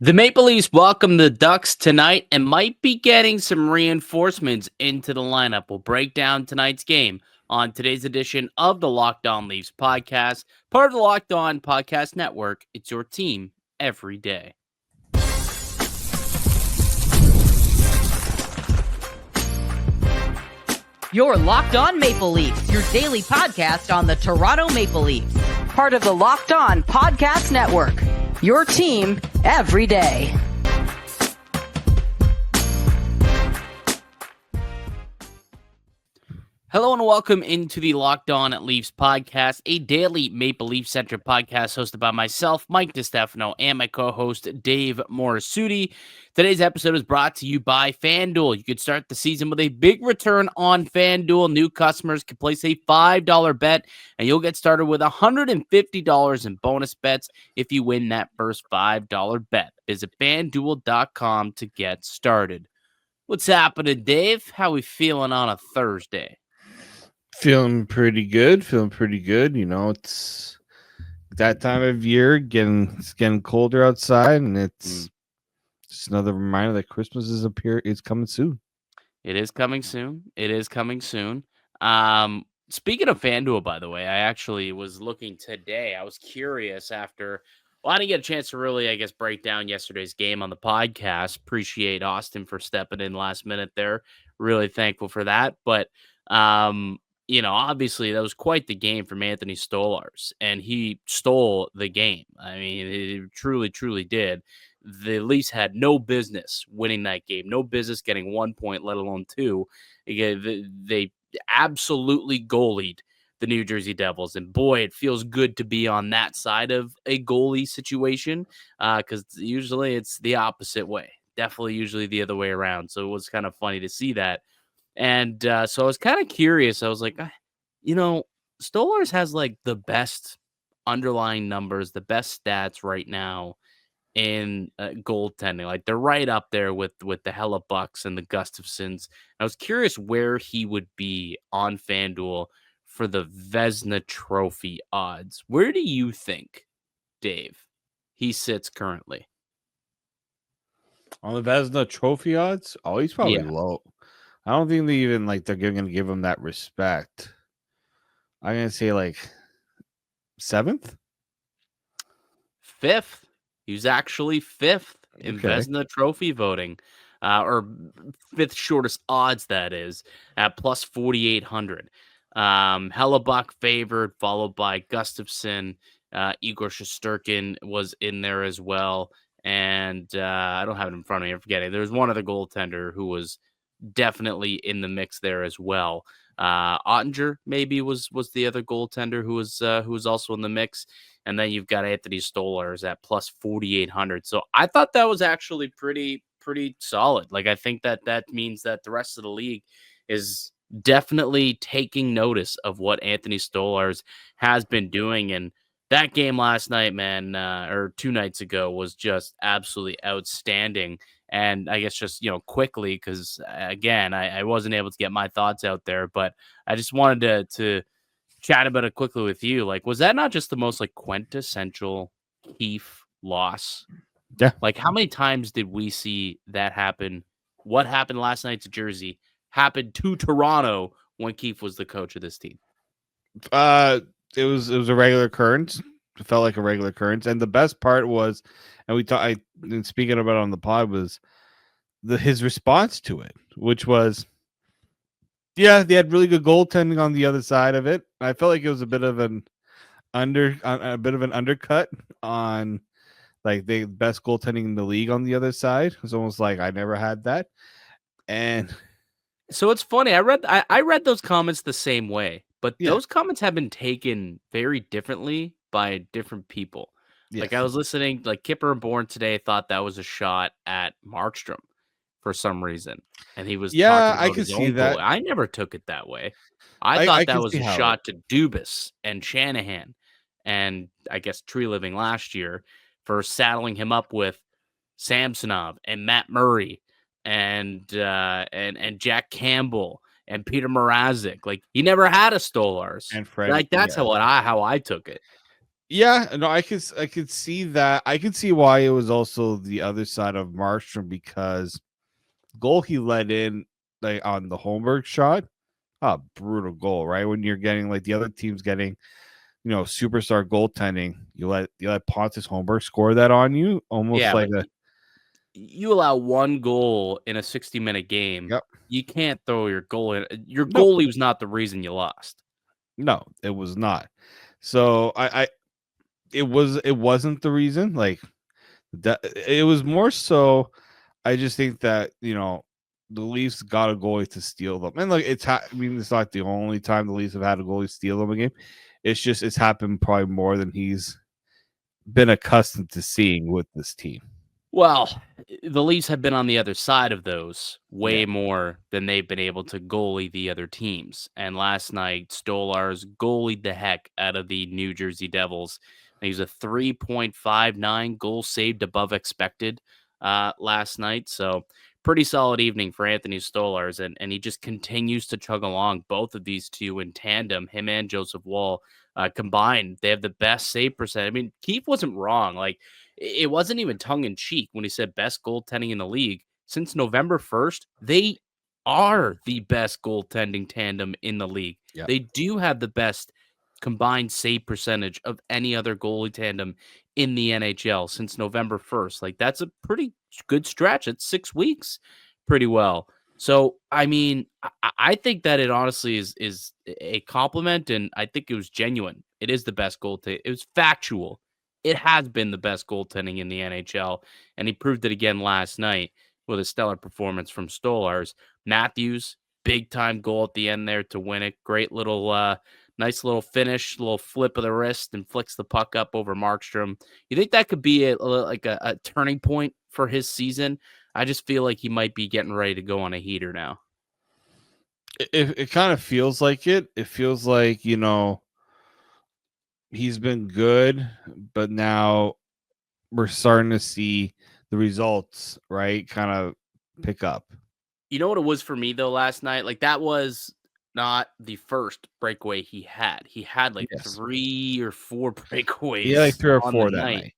The Maple Leafs welcome the Ducks tonight and might be getting some reinforcements into the lineup. We'll break down tonight's game on today's edition of the Locked On Leafs podcast, part of the Locked On Podcast Network. It's your team every day. Your Locked On Maple Leafs, your daily podcast on the Toronto Maple Leafs. Part of the Locked On Podcast Network. Your team every day. Hello and welcome into the Locked On Leafs podcast, a daily Maple Leaf-centric podcast hosted by myself, Mike DiStefano, and my co-host, Dave Morassutti. Today's episode is brought to you by FanDuel. You could start the season with a big return on FanDuel. New customers can place a $5 bet, and you'll get started with $150 in bonus bets if you win that first $5 bet. Visit FanDuel.com to get started. What's happening, Dave? How we feeling on a Thursday? Feeling pretty good. You know, it's that time of year. It's getting colder outside, and it's just another reminder that Christmas is it's coming soon. It is coming soon. Speaking of FanDuel, by the way, I actually was looking today. I was curious after. Well, I didn't get a chance to really, I guess, break down yesterday's game on the podcast. Appreciate Austin for stepping in last minute there. Really thankful for that. But obviously that was quite the game from Anthony Stolarz, and he stole the game. I mean, he truly, truly did. The Leafs had no business winning that game, no business getting 1 point, let alone two. They absolutely goalied the New Jersey Devils, and boy, it feels good to be on that side of a goalie situation because usually it's the opposite way. Definitely usually the other way around. So it was kind of funny to see that. And so I was kind of curious. I was like, Stolarz has like the best underlying numbers, the best stats right now in goaltending. Like they're right up there with the Hella Bucks and the Gustafsons. I was curious where he would be on FanDuel for the Vezina Trophy odds. Where do you think, Dave, he sits currently? On the Vezina Trophy odds? Oh, he's probably low. I don't think they're going to give him that respect. I'm going to say like 7th? 5th. He was actually 5th in Vezina Trophy voting, or 5th shortest odds, that is, at plus 4,800. Hellebuck favored, followed by Gustafson. Igor Shesterkin was in there as well. And I don't have it in front of me. I'm forgetting. There's one other goaltender who was definitely in the mix there as well. Ottinger maybe was the other goaltender who was also in the mix. And then you've got Anthony Stolarz at plus 4,800. So I thought that was actually pretty solid. Like I think that means that the rest of the league is definitely taking notice of what Anthony Stolarz has been doing. And that game last night, man, or 2 nights ago, was just absolutely outstanding. And I guess just, quickly, because again, I wasn't able to get my thoughts out there, but I just wanted to chat about it quickly with you. Like, was that not just the most like quintessential Keefe loss? Yeah. Like, how many times did we see that happen? What happened last night to Jersey happened to Toronto when Keefe was the coach of this team. It was a regular occurrence. It felt like a regular occurrence, and the best part was, and speaking about it on the pod, was his response to it, which was, yeah, they had really good goaltending on the other side of it. I felt like it was a bit of an undercut on like the best goaltending in the league on the other side. It was almost like I never had that. And so it's funny. I read those comments the same way, but those comments have been taken very differently by different people. Yes. Like I was listening, like Kipper and Bourne today thought that was a shot at Markstrom for some reason, and he was talking about I could see that. Goal. I never took it that way. I thought that was a shot to Dubas and Shanahan, and I guess Tree Living last year for saddling him up with Samsonov and Matt Murray and Jack Campbell and Peter Mrazek. Like he never had a Stolarz. And Fred, like that's how I took it. Yeah, no, I could see that. I could see why it was also the other side of Markstrom, because goal he let in, like on the Holmberg shot, brutal goal, right? When you're getting like the other team's getting, superstar goaltending, you let Pontus Holmberg score that on you, almost Yeah, like but a you allow one goal in a 60-minute game. yep. You can't throw your goal in. Your No, goalie was not the reason you lost. no, it was not. So it wasn't the reason. Like that, it was more so. I just think that the Leafs got a goalie to steal them, and like I mean, it's not the only time the Leafs have had a goalie steal them a game. It's happened probably more than he's been accustomed to seeing with this team. Well, the Leafs have been on the other side of those Yeah, way more than they've been able to goalie the other teams. And last night, Stolarz goalied the heck out of the New Jersey Devils. He was a 3.59 goal saved above expected last night. So pretty solid evening for Anthony Stolarz. And he just continues to chug along. Both of these two in tandem, him and Joseph Woll, combined, they have the best save percent. I mean, Keefe wasn't wrong. Like, it wasn't even tongue in cheek when he said best goaltending in the league. Since November 1st, they are the best goaltending tandem in the league. yeah, They do have the best combined save percentage of any other goalie tandem in the NHL since November 1st. Like, that's a pretty good stretch. It's 6 weeks pretty well. So, I mean, I think that it honestly is a compliment, and I think it was genuine. It is the best goaltending. It was factual. It has been the best goaltending in the NHL, and he proved it again last night with a stellar performance from Stolarz. Matthews, big time goal at the end there to win it. Great little, nice little finish, little flip of the wrist, and flicks the puck up over Markstrom. You think that could be a turning point for his season? I just feel like he might be getting ready to go on a heater now. it kind of feels like it. It feels like he's been good, but now we're starting to see the results, right? Kind of pick up. You know what it was for me though last night? Like that was not the first breakaway he had. He had like Yes. 3 or 4 He had like breakaways 3 or on the 4 that night. night.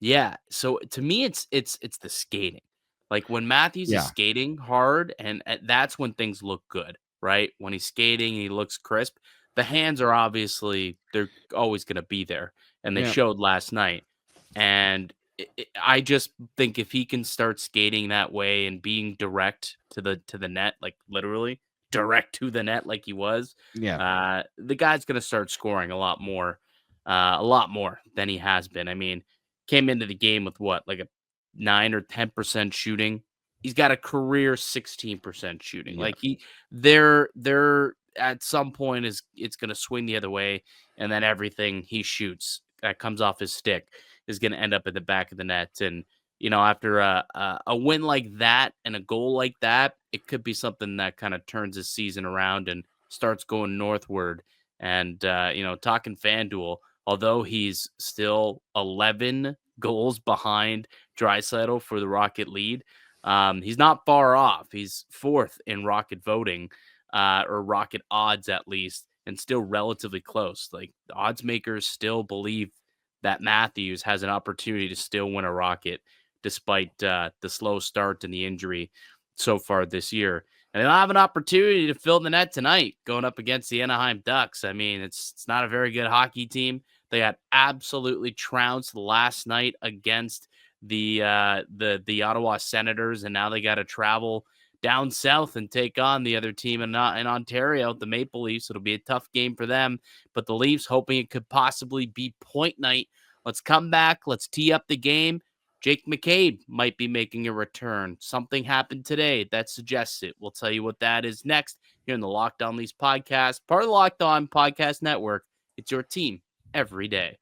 Yeah. So to me, it's the skating. Like when Matthews is Yeah. skating hard, and that's when things look good, right? When he's skating and he looks crisp. The hands are obviously they're always going to be there, and they Yeah. showed last night. And I just think if he can start skating that way and being direct to the net, like literally direct to the net, like he was, Yeah. the guy's going to start scoring a lot more than he has been. I mean, came into the game with what, like a 9 or 10% shooting. He's got a career 16% shooting. Yeah. Like they're at some point is it's going to swing the other way, and then everything he shoots that comes off his stick is going to end up at the back of the net. And after a win like that and a goal like that, it could be something that kind of turns his season around and starts going northward. And talking FanDuel, although he's still 11 goals behind Draisaitl for the Rocket lead, he's not far off. He's fourth in Rocket voting, or Rocket odds at least, and still relatively close. Like the odds makers still believe that Matthews has an opportunity to still win a Rocket despite the slow start and the injury so far this year. And they'll have an opportunity to fill the net tonight going up against the Anaheim Ducks. I mean, it's not a very good hockey team. They got absolutely trounced last night against the Ottawa Senators, and now they got to travel down south and take on the other team in Ontario, the Maple Leafs. It'll be a tough game for them, but the Leafs hoping it could possibly be point night. Let's come back. Let's tee up the game. Jake McCabe might be making a return. Something happened today that suggests it. We'll tell you what that is next here in the Locked On Leafs podcast, part of the Locked On Podcast Network. It's your team every day.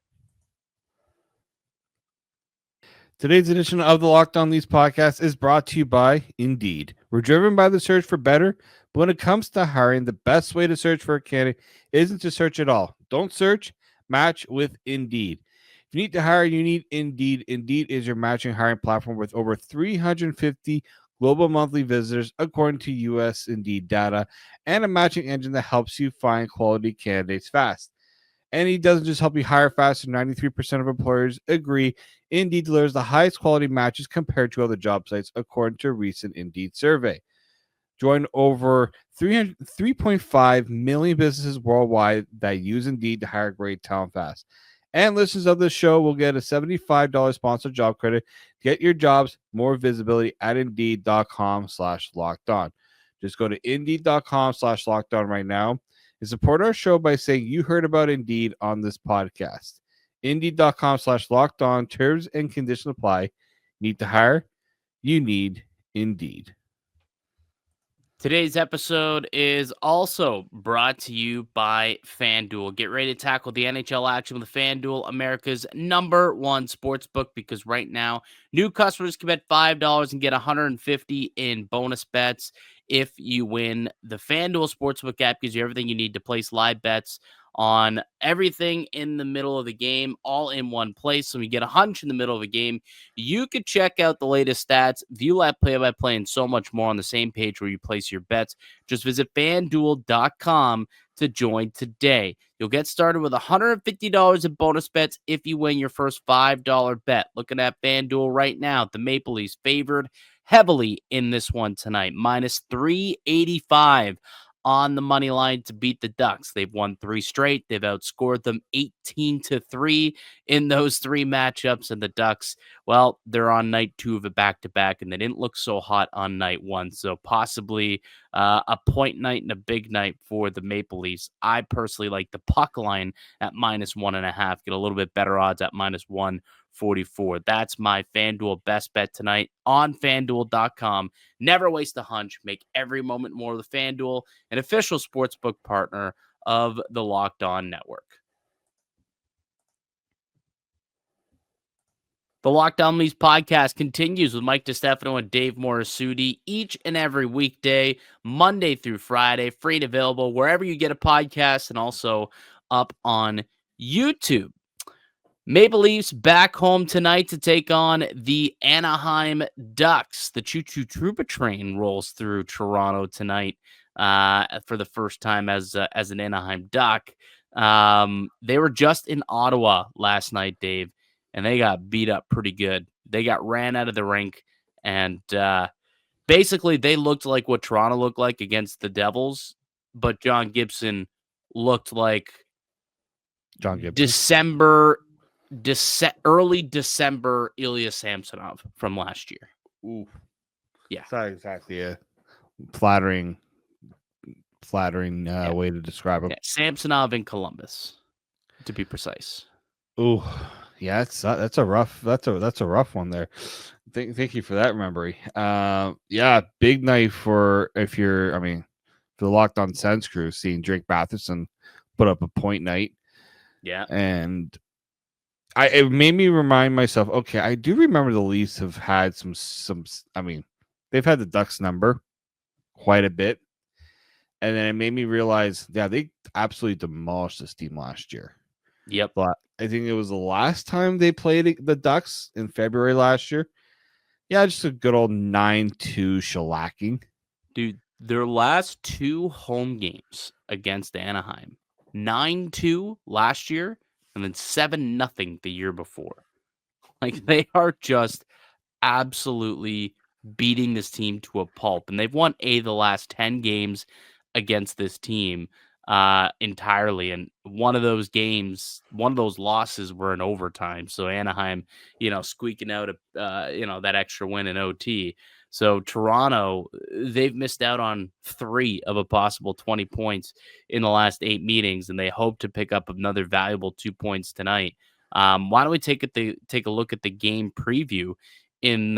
Today's edition of the Locked On Leafs podcast is brought to you by Indeed. We're driven by the search for better, but when it comes to hiring, the best way to search for a candidate isn't to search at all. Don't search, match with Indeed. If you need to hire, you need Indeed. Indeed is your matching hiring platform with over 350 global monthly visitors, according to U.S. Indeed data, and a matching engine that helps you find quality candidates fast. And he doesn't just help you hire faster. 93% of employers agree Indeed delivers the highest quality matches compared to other job sites, according to a recent Indeed survey. Join over 3.5 million businesses worldwide that use Indeed to hire great talent fast. And listeners of this show will get a $75 sponsored job credit. Get your jobs more visibility at Indeed.com/lockedon. Just go to Indeed.com/lockedon right now and support our show by saying you heard about Indeed on this podcast. Indeed.com/lockedon. Terms and conditions apply. Need to hire? You need Indeed. Today's episode is also brought to you by FanDuel. Get ready to tackle the NHL action with FanDuel, America's #1 sportsbook, because right now, new customers can bet $5 and get $150 in bonus bets if you win. The FanDuel Sportsbook app gives you everything you need to place live bets on everything in the middle of the game, all in one place. So when you get a hunch in the middle of a game, you could check out the latest stats, view live play-by-play, and so much more on the same page where you place your bets. Just visit FanDuel.com to join today. You'll get started with $150 in bonus bets if you win your first $5 bet. Looking at FanDuel right now, the Maple Leafs favored heavily in this one tonight, minus 385 on the money line to beat the Ducks. They've won 3 straight. They've outscored them 18-3 in those 3 matchups. And the Ducks, well, they're on night 2 of a back-to-back, and they didn't look so hot on night 1. So possibly a point night and a big night for the Maple Leafs. I personally like the puck line at minus 1.5. Get a little bit better odds at minus 144. That's my FanDuel best bet tonight on FanDuel.com. Never waste a hunch. Make every moment more with FanDuel, an official sportsbook partner of the Locked On Network. The Locked On Leafs podcast continues with Mike DiStefano and Dave Morassutti each and every weekday, Monday through Friday, free and available wherever you get a podcast and also up on YouTube. Maple Leafs back home tonight to take on the Anaheim Ducks. The Choo-Choo Trouba train rolls through Toronto tonight for the first time as an Anaheim Duck. They were just in Ottawa last night, Dave, and they got beat up pretty good. They got ran out of the rink, and basically they looked like what Toronto looked like against the Devils, but John Gibson looked like John Gibson. early December Ilya Samsonov from last year. Ooh. Yeah. It's not exactly a flattering way to describe him. Yeah. Samsonov in Columbus, to be precise. Ooh. Yeah, that's a rough one there. Thank you for that memory. Yeah, big night for the Locked On Sens crew, seeing Drake Batherson put up a point night. Yeah. And it made me remind myself, okay, I do remember the Leafs have had they've had the Ducks number quite a bit. And then it made me realize, yeah, they absolutely demolished this team last year. Yep. But I think it was the last time they played the Ducks in February last year. Yeah, just a good old 9-2 shellacking. Dude, their last 2 home games against Anaheim, 9-2 last year, and then 7-0 the year before. Like, they are just absolutely beating this team to a pulp. And they've won 8 of the last 10 games against this team entirely. And one of those losses were in overtime. So Anaheim, squeaking out that extra win in OT. So Toronto, they've missed out on 3 of a possible 20 points in the last 8 meetings, and they hope to pick up another valuable 2 points tonight. Why don't we take a look at the game preview in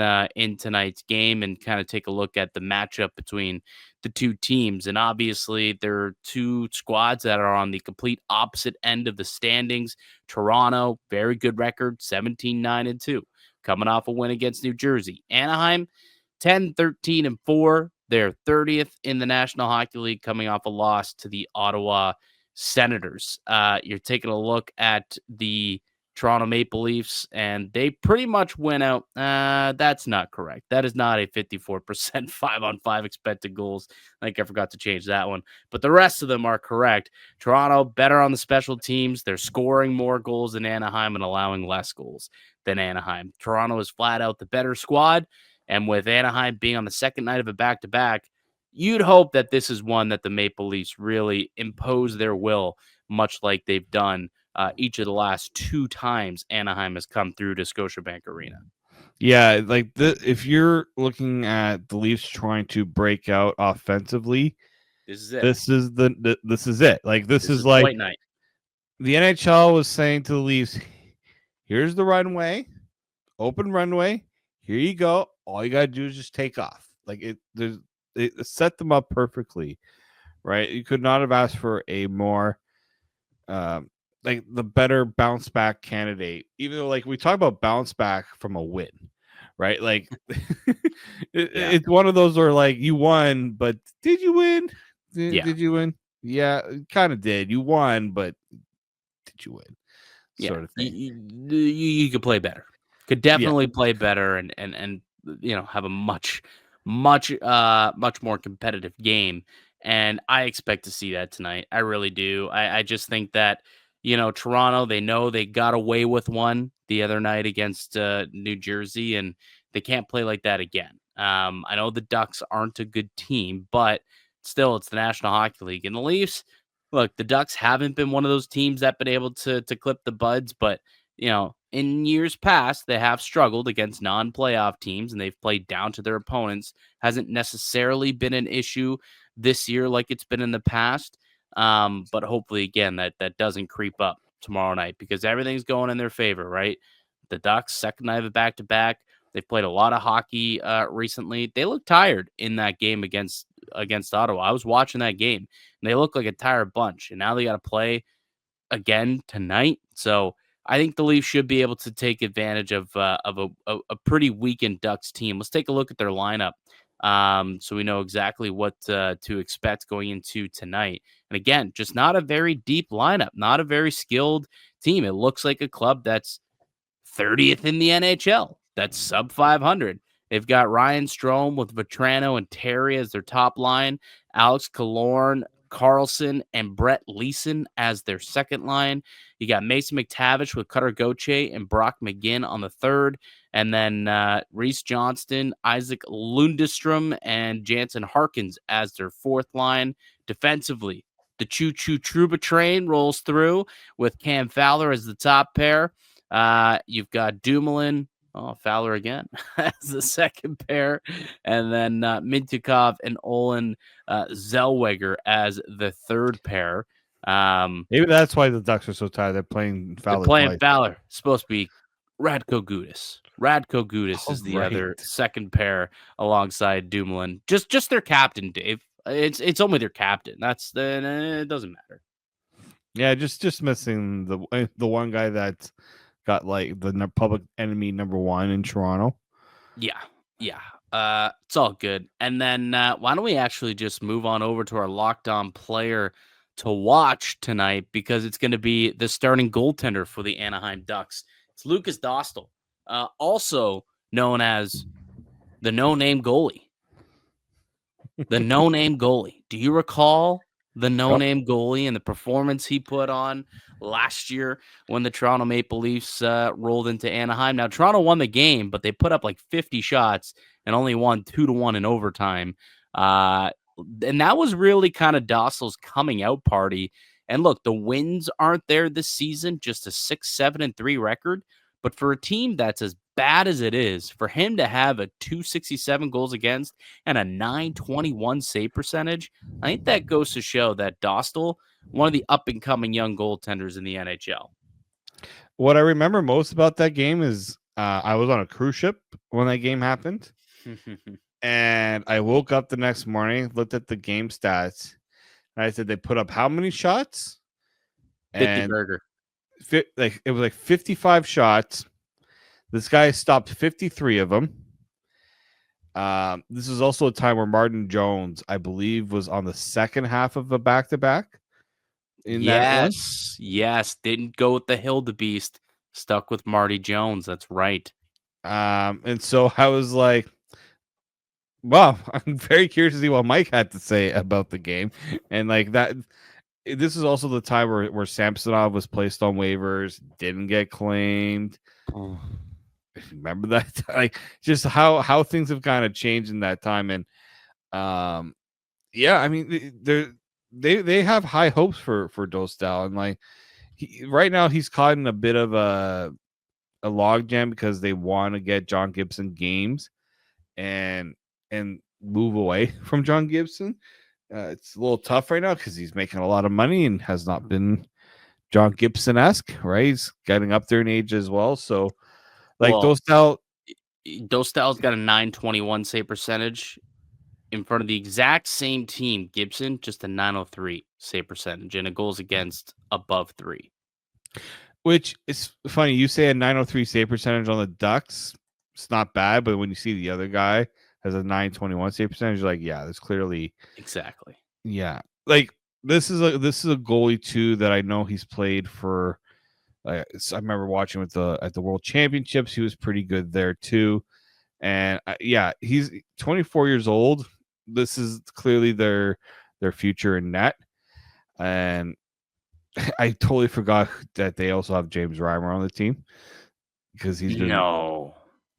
tonight's game and kind of take a look at the matchup between the 2 teams. And obviously there are 2 squads that are on the complete opposite end of the standings. Toronto, very good record, 17-9-2, coming off a win against New Jersey. Anaheim, 10-13-4. They're 30th in the National Hockey League, coming off a loss to the Ottawa Senators. You're taking a look at the Toronto Maple Leafs, and they pretty much went out. That's not correct. That is not a 54% 5-on-5 expected goals. I think I forgot to change that one. But the rest of them are correct. Toronto better on the special teams. They're scoring more goals than Anaheim and allowing less goals than Anaheim. Toronto is flat out the better squad. And with Anaheim being on the second night of a back-to-back, you'd hope that this is one that the Maple Leafs really impose their will, much like they've done each of the last 2 times Anaheim has come through to Scotiabank Arena. Yeah, like if you're looking at the Leafs trying to break out offensively, this is it. This is it. Like this is like point night. The NHL was saying to the Leafs, "Here's the runway, open runway. Here you go. All you gotta do is just take off." Like it set them up perfectly, right? You could not have asked for a more like the better bounce back candidate, even though like we talk about bounce back from a win, right? Like it's one of those where like you won, but did you win? Did you win? Yeah, kind of did. You won, but did you win? Sort of thing. You could play better. Could definitely play better and have a much more competitive game. And I expect to see that tonight. I really do. I just think that, Toronto, they know they got away with one the other night against New Jersey, and they can't play like that again. I know the Ducks aren't a good team, but still, it's the National Hockey League. And the Leafs, look, the Ducks haven't been one of those teams that been able to clip the buds, but, in years past, they have struggled against non-playoff teams, and they've played down to their opponents. Hasn't necessarily been an issue this year like it's been in the past. But hopefully, again, that doesn't creep up tomorrow night because everything's going in their favor, right? The Ducks, second night of a back-to-back. They've played a lot of hockey recently. They look tired in that game against Ottawa. I was watching that game, and they look like a tired bunch. And now they got to play again tonight. So I think the Leafs should be able to take advantage of a pretty weakened Ducks team. Let's take a look at their lineup. So we know exactly what to expect going into tonight. And again, just not a very deep lineup, not a very skilled team. It looks like a club that's 30th in the NHL. That's sub 500. They've got Ryan Strome with Vetrano and Terry as their top line, Alex Killorn, Carlson, and Brett Leeson as their second line. You got Mason McTavish with Cutter Gauthier and Brock McGinn on the third. And then Reese Johnston, Isaac Lundestrom, and Jansen Harkins as their fourth line. Defensively, the choo-choo Trouba train rolls through with Cam Fowler as the top pair. You've got Dumoulin, Fowler again, as the second pair. And then Mintyukov and Olin Zellweger as the third pair. Maybe that's why the Ducks are so tired. They're playing Fowler. Fowler. Supposed to be Radko Gudas. Radko Gudas is the other second pair alongside Dumoulin. Just their captain, Dave. It's only their captain. It doesn't matter. Yeah, just missing the one guy that's got like the public enemy number one in Toronto. Yeah. It's all good. And then why don't we actually just move on over to our locked on player to watch tonight, because it's going to be the starting goaltender for the Anaheim Ducks. It's Lukas Dostal, also known as the no-name goalie. The no-name goalie. Do you recall the no-name goalie and the performance he put on last year when the Toronto Maple Leafs rolled into Anaheim? Now, Toronto won the game, but they put up like 50 shots and only won 2-1 in overtime. And that was really kind of Dostal's coming out party. And look, the wins aren't there this season, just a 6-7-3 record. But for a team that's as bad as it is, for him to have a 267 goals against and a 921 save percentage, I think that goes to show that Dostal, one of the up-and-coming young goaltenders in the NHL. What I remember most about that game is I was on a cruise ship when that game happened. And I woke up the next morning, looked at the game stats, and I said they put up how many shots? 50 burger. It was like 55 shots. This guy stopped 53 of them. This is also a time where Martin Jones, I believe, was on the second half of a back-to-back. Yes. Didn't go with the Hildebeest. Stuck with Marty Jones. That's right. And so I was like, well, I'm very curious to see what Mike had to say about the game. And like that, this is also the time where Samsonov was placed on waivers, didn't get claimed. Remember that? Like just how things have kind of changed in that time. And yeah, I mean they have high hopes for Dostal, and like right now he's caught in a bit of a logjam because they want to get John Gibson games and move away from John Gibson. It's a little tough right now because he's making a lot of money and has not been John Gibson-esque, right? He's getting up there in age as well. So, like, Dostal's got a 921 save percentage in front of the exact same team, Gibson, just a 903 save percentage and a goals against above 3. Which is funny. You say a 903 save percentage on the Ducks. It's not bad, but when you see the other guy has a 921 save percentage, you're like, yeah, that's clearly exactly. Yeah, like this is a goalie too that I know he's played for. I remember watching at the World Championships. He was pretty good there too, and yeah, he's 24 years old. This is clearly their future in net, and I totally forgot that they also have James Reimer on the team because he's been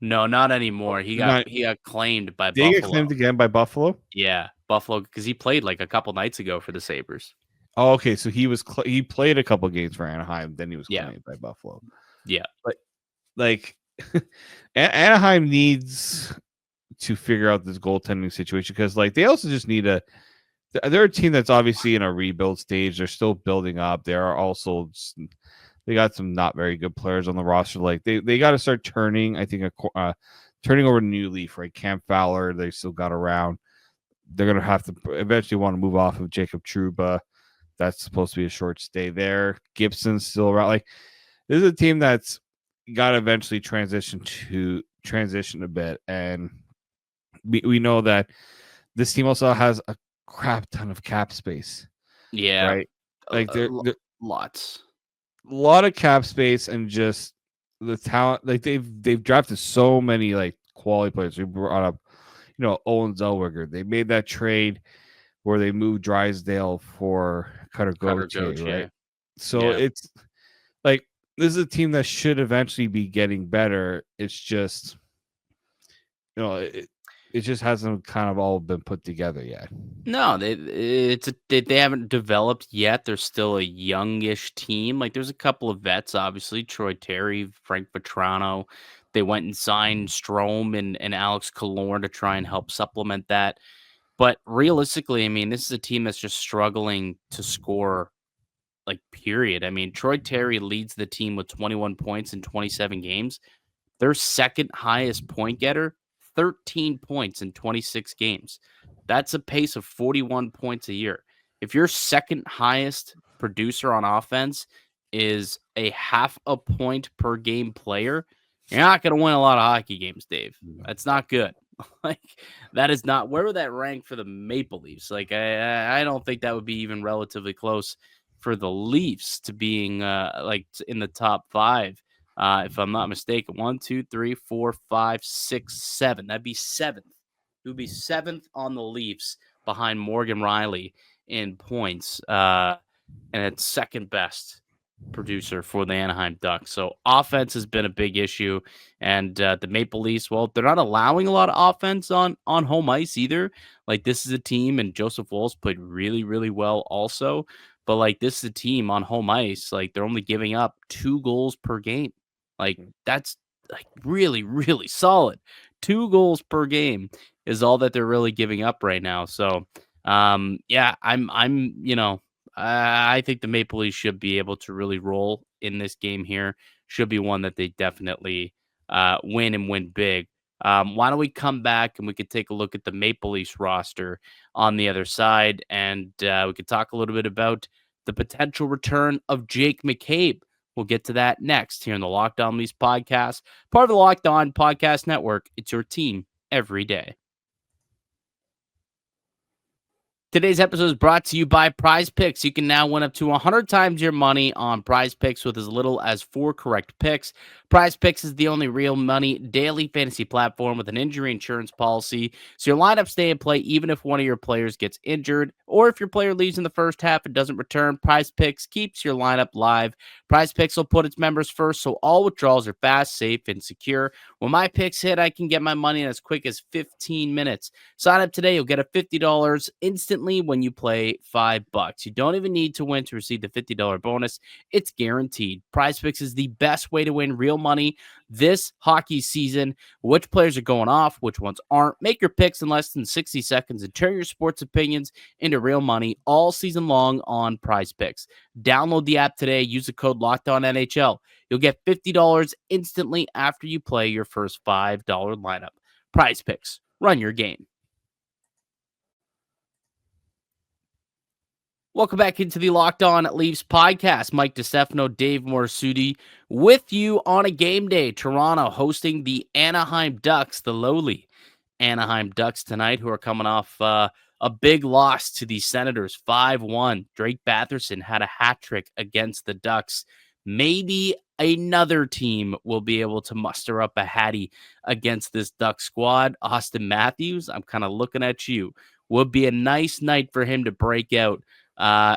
no, not anymore. He got claimed by Buffalo. Did he get claimed again by Buffalo? Yeah, Buffalo, because he played like a couple nights ago for the Sabres. Oh, okay. So he was he played a couple games for Anaheim, then he was claimed by Buffalo. Yeah, but like Anaheim needs to figure out this goaltending situation because like they also just need they're a team that's obviously in a rebuild stage. They're still building up. They are also they got some not very good players on the roster. Like they got to start turning. I think turning over a new leaf. Right, Cam Fowler. They still got around. They're gonna have to eventually want to move off of Jacob Trouba. That's supposed to be a short stay there. Gibson's still around. Like this is a team that's got to eventually transition a bit, and we know that this team also has a crap ton of cap space. Yeah, right. Like they're lots, a lot of cap space, and just the talent. Like they've drafted so many like quality players. We brought up, Owen Zellweger. They made that trade where they moved Drysdale for Cutter Gauthier, right? So it's like this is a team that should eventually be getting better. It's just, it just hasn't kind of all been put together yet. No, they haven't developed yet. They're still a youngish team. Like there's a couple of vets, obviously Troy Terry, Frank Vetrano. They went and signed Strome and Alex Killorn to try and help supplement that. But realistically, I mean, this is a team that's just struggling to score, like, period. I mean, Troy Terry leads the team with 21 points in 27 games. Their second highest point getter, 13 points in 26 games. That's a pace of 41 points a year. If your second highest producer on offense is a half a point per game player, you're not going to win a lot of hockey games, Dave. That's not good. Like that is not where would that rank for the Maple Leafs? Like I don't think that would be even relatively close for the Leafs to being like in the top 5. If I'm not mistaken, 1, 2, 3, 4, 5, 6, 7. That'd be 7th. It would be 7th on the Leafs behind Morgan Riley in points, and it's second best producer for the Anaheim Ducks. So offense has been a big issue, and the Maple Leafs, well, they're not allowing a lot of offense on home ice either. Like this is a team, and Joseph Woll's played really, really well also. But like this is a team on home ice, like they're only giving up 2 goals per game. Like that's like really, really solid. 2 goals per game is all that they're really giving up right now. So yeah, I think the Maple Leafs should be able to really roll in this game here. Should be one that they definitely win and win big. Why don't we come back and we could take a look at the Maple Leafs roster on the other side, and we could talk a little bit about the potential return of Jake McCabe. We'll get to that next here in the Locked On Leafs podcast, part of the Locked On Podcast Network. It's your team every day. Today's episode is brought to you by Prize Picks. You can now win up to 100 times your money on Prize Picks with as little as 4 correct picks. Prize Picks is the only real money daily fantasy platform with an injury insurance policy, so your lineups stay in play even if one of your players gets injured, or if your player leaves in the first half and doesn't return. Prize Picks keeps your lineup live. Prize Picks will put its members first, so all withdrawals are fast, safe, and secure. When my picks hit, I can get my money in as quick as 15 minutes. Sign up today. You'll get a $50 instantly when you play $5. You don't even need to win to receive the $50 bonus. It's guaranteed. Prize Picks is the best way to win real money this hockey season. Which players are going off, which ones aren't. Make your picks in less than 60 seconds and turn your sports opinions into real money all season long on Prize Picks. Download the app today. Use the code LOCKEDONNHL. You'll get $50 instantly after you play your first $5 lineup. Prize Picks. Run your game. Welcome back into the Locked On Leafs podcast. Mike DiStefano, Dave Morassutti with you on a game day. Toronto hosting the Anaheim Ducks, the lowly Anaheim Ducks tonight, who are coming off a big loss to the Senators, 5-1. Drake Batherson had a hat trick against the Ducks. Maybe another team will be able to muster up a hattie against this Duck squad. Austin Matthews, I'm kind of looking at you. Would be a nice night for him to break out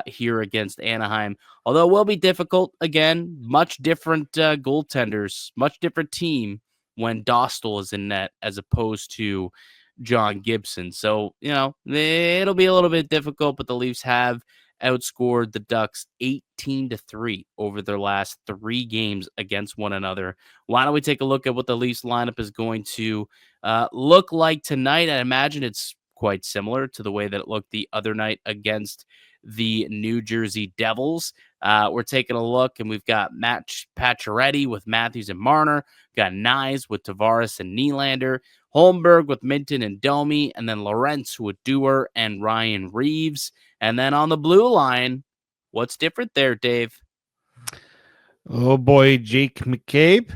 here against Anaheim. Although it will be difficult, again, much different goaltenders, much different team when Dostal is in net as opposed to John Gibson. So, it'll be a little bit difficult, but the Leafs have outscored the Ducks 18-3 over their last 3 games against one another. Why don't we take a look at what the Leafs lineup is going to look like tonight? I imagine it's quite similar to the way that it looked the other night against the New Jersey Devils. We're taking a look, and we've got Matt Pacioretty with Matthews and Marner, got Nyes with Tavares and Nylander, Holmberg with Minton and Domi, and then Lorentz with Dewar and Ryan Reeves. And then on the blue line, what's different there, Dave? Oh boy, Jake McCabe.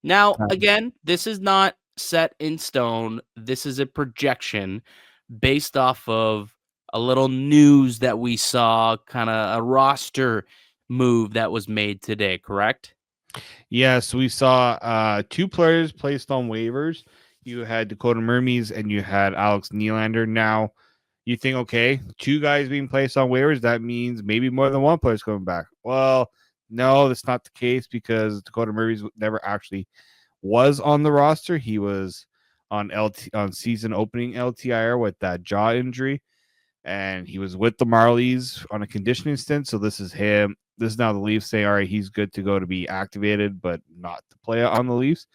Now, again, this is not set in stone. This is a projection based off of a little news that we saw, kind of a roster move that was made today, correct? Yes, we saw 2 players placed on waivers. You had Dakota Mermes and you had Alex Nylander. Now, you think, okay, 2 guys being placed on waivers, that means maybe more than 1 player's coming back. Well, no, that's not the case because Dakota Mermes never actually was on the roster. He was on season opening LTIR with that jaw injury, and he was with the Marlies on a conditioning stint. So this is him. This is now the Leafs saying, all right, he's good to go to be activated, but not to play on the Leafs,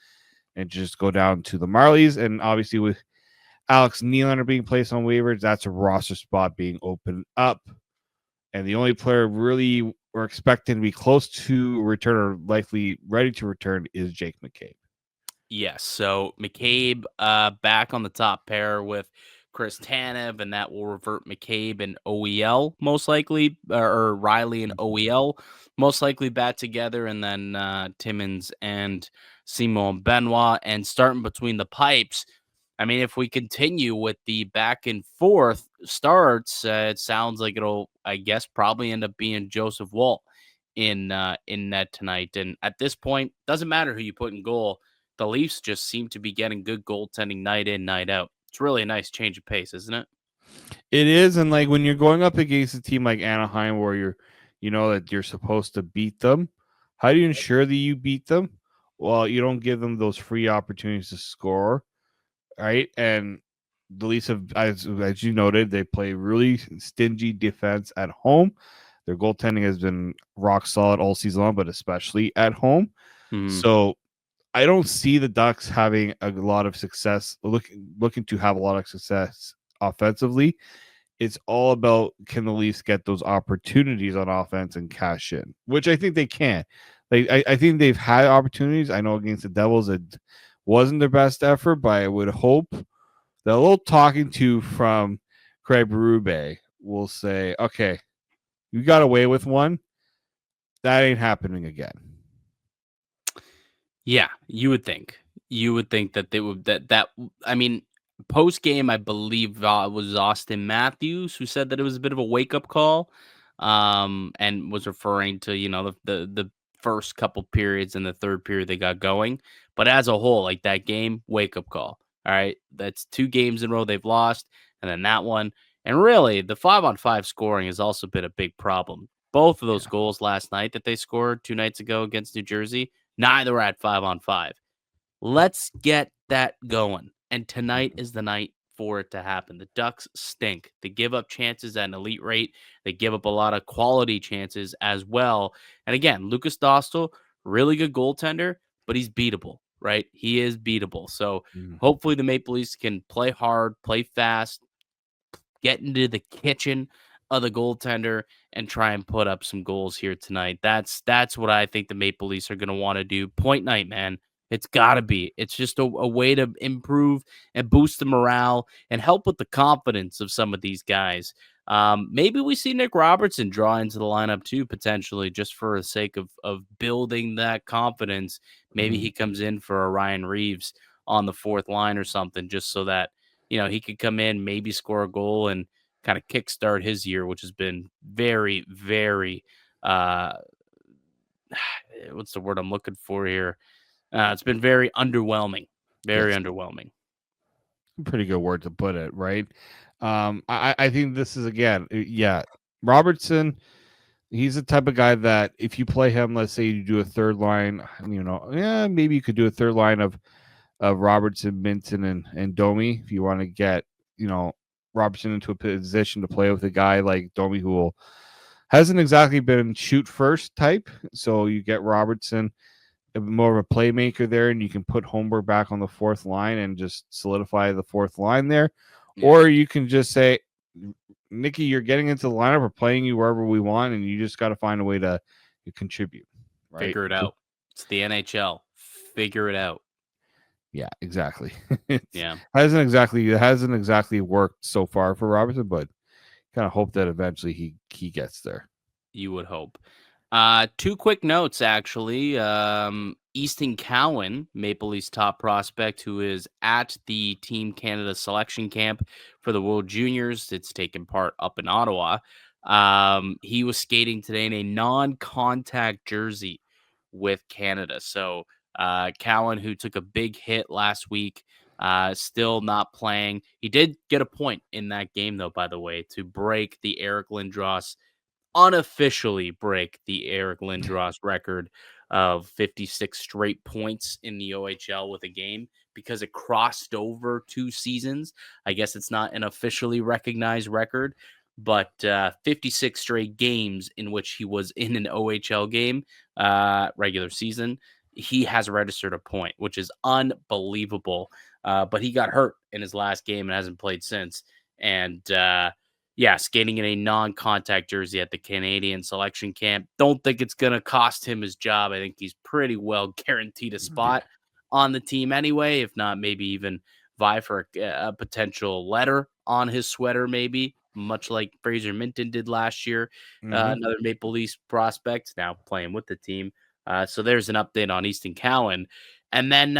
and just go down to the Marlies. And obviously with Alex Nylander being placed on waivers, that's a roster spot being opened up. And the only player really we're expecting to be close to return or likely ready to return is Jake McCabe. Yes, so McCabe back on the top pair with Chris Tanev, and that will revert McCabe and OEL most likely, or Riley and OEL most likely back together, and then Timmins and Simon Benoit. And starting between the pipes, I mean, if we continue with the back and forth starts, it sounds like it'll, I guess, probably end up being Joseph Woll in net tonight. And at this point, doesn't matter who you put in goal. The Leafs just seem to be getting good goaltending night in, night out. It's really a nice change of pace, isn't it? It is, and like when you're going up against a team like Anaheim, where you know that you're supposed to beat them, how do you ensure that you beat them? Well, you don't give them those free opportunities to score, right? And the Leafs have, as you noted, they play really stingy defense at home. Their goaltending has been rock solid all season long, but especially at home. So I don't see the Ducks having a lot of success, looking to have a lot of success offensively. It's all about, can the Leafs get those opportunities on offense and cash in, which I think they can. I think they've had opportunities. I know against the Devils it wasn't their best effort, but I would hope that a little talking to from Craig Berube will say, okay, you got away with one. That ain't happening again. Yeah, you would think. You would think that they would, that I mean, Post game, I believe was Austin Matthews who said that it was a bit of a wake up call, and was referring to the first couple periods and the third period they got going. But as a whole, like that game, wake up call. All right, that's 2 games in a row they've lost, and then that one. And really, the 5-on-5 scoring has also been a big problem. Both of those goals last night that they scored 2 nights ago against New Jersey, neither were at 5-on-5. Let's get that going. And tonight is the night for it to happen. The Ducks stink. They give up chances at an elite rate. They give up a lot of quality chances as well. And again, Lukas Dostal, really good goaltender, but he's beatable, right? He is beatable. So hopefully the Maple Leafs can play hard, play fast, get into the kitchen of the goaltender and try and put up some goals here tonight. That's what I think the Maple Leafs are going to want to do. Point night, man. It's got to be. It's just a way to improve and boost the morale and help with the confidence of some of these guys. Maybe we see Nick Robertson draw into the lineup too, potentially, just for the sake of building that confidence. Maybe he comes in for a Ryan Reeves on the fourth line or something, just so that he could come in, maybe score a goal and kind of kickstart his year, which has been very, very, what's the word I'm looking for here? It's been very underwhelming, underwhelming. Pretty good word to put it, right? I think this is, again, Robertson, he's the type of guy that if you play him, let's say you do a third line, maybe you could do a third line of Robertson, Minton, and Domi if you want to get, Robertson into a position to play with a guy like Domi who hasn't exactly been shoot first type. So you get Robertson, more of a playmaker there, and you can put Holmberg back on the fourth line and just solidify the fourth line there. Yeah. Or you can just say, Nicky, you're getting into the lineup. We're playing you wherever we want, and you just got to find a way to contribute. Right? Figure it out. It's the NHL. Figure it out. Yeah, exactly. It hasn't exactly worked so far for Robertson, but kind of hope that eventually he gets there. You would hope. 2 quick notes, actually. Easton Cowan, Maple Leafs top prospect, who is at the Team Canada selection camp for the World Juniors. It's taken part up in Ottawa. He was skating today in a non-contact jersey with Canada. So Cowan, who took a big hit last week, still not playing. He did get a point in that game, though, by the way, to break the Eric Lindros, unofficially break the Eric Lindros record of 56 straight points in the OHL with a game, because it crossed over 2 seasons. I guess it's not an officially recognized record, but 56 straight games in which he was in an OHL game, regular season, he has registered a point, which is unbelievable. But he got hurt in his last game and hasn't played since. And skating in a non-contact jersey at the Canadian selection camp. Don't think it's going to cost him his job. I think he's pretty well guaranteed a spot on the team anyway, if not maybe even vie for a potential letter on his sweater, maybe, much like Fraser Minton did last year. Another Maple Leafs prospect now playing with the team. So there's an update on Easton Cowan. And then,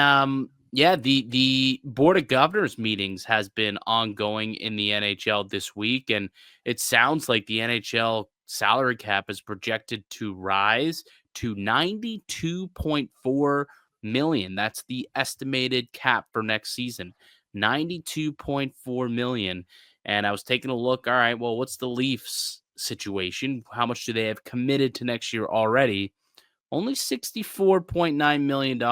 the Board of Governors meetings has been ongoing in the NHL this week, and it sounds like the NHL salary cap is projected to rise to $92.4 million. That's the estimated cap for next season, $92.4 million. And I was taking a look. All right, well, what's the Leafs situation? How much do they have committed to next year already? Only $64.9 million.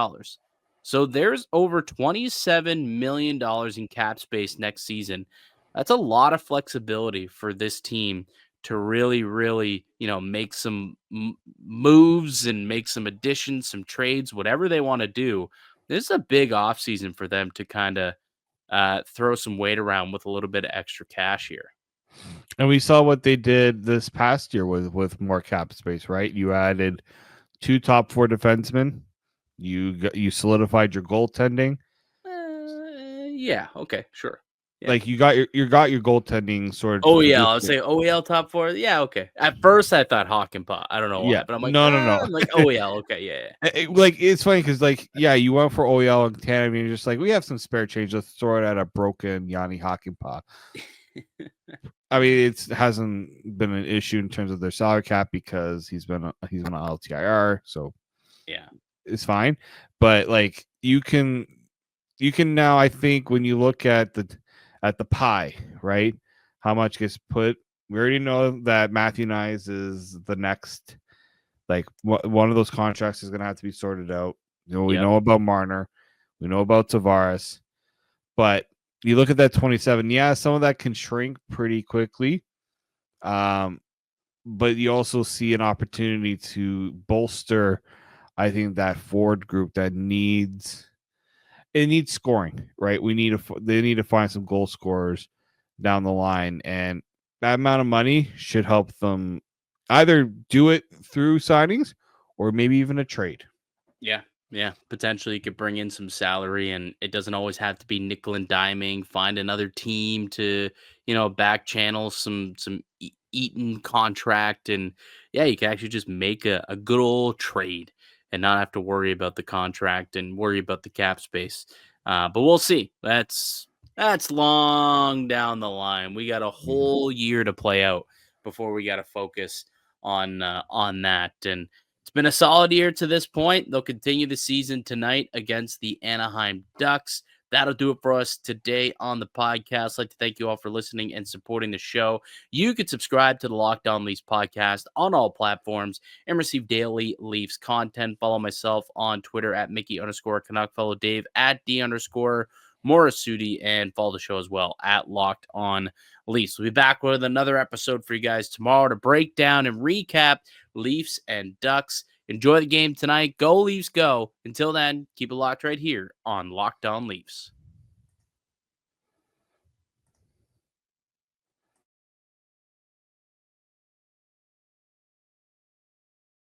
So there's over $27 million in cap space next season. That's a lot of flexibility for this team to really, really, make some moves and make some additions, some trades, whatever they want to do. This is a big offseason for them to kind of throw some weight around with a little bit of extra cash here. And we saw what they did this past year with more cap space, right? You added 2 top 4 defensemen. You solidified your goaltending. Yeah. Okay. Sure. Like you got your goaltending sort of. I'll say OEL top 4. Yeah, okay. At first, I thought Hakanpää. I don't know why, but I'm like, no. I'm like OEL. Okay, yeah. Like it's funny because you went for OEL and tandem, and you're just like, we have some spare change. Let's throw it at a broken Yanni Hakanpää. I mean, it hasn't been an issue in terms of their salary cap because he's been on LTIR, so yeah, it's fine. But like you can now, I think, when you look at the pie, right? How much gets put? We already know that Matthew Nyes is the next, like one of those contracts is going to have to be sorted out. We know about Marner, we know about Tavares, but you look at that 27. Yeah, some of that can shrink pretty quickly, but you also see an opportunity to bolster, I think, that forward group that needs scoring, right? They need to find some goal scorers down the line, and that amount of money should help them either do it through signings or maybe even a trade. Yeah. Potentially you could bring in some salary, and it doesn't always have to be nickel and diming. Find another team to, back channel some Eaton contract, and you can actually just make a good old trade and not have to worry about the contract and worry about the cap space. But we'll see. That's long down the line. We got a whole year to play out before we got to focus on that. And it's been a solid year to this point. They'll continue the season tonight against the Anaheim Ducks. That'll do it for us today on the podcast. I'd like to thank you all for listening and supporting the show. You can subscribe to the Locked On Leafs podcast on all platforms and receive daily Leafs content. Follow myself on Twitter at Mickey_Canuck. Follow Dave at D_Morassutti, and follow the show as well at Locked On Leafs. We'll be back with another episode for you guys tomorrow to break down and recap Leafs and Ducks. Enjoy the game tonight. Go Leafs, go. Until then, keep it locked right here on Locked On Leafs.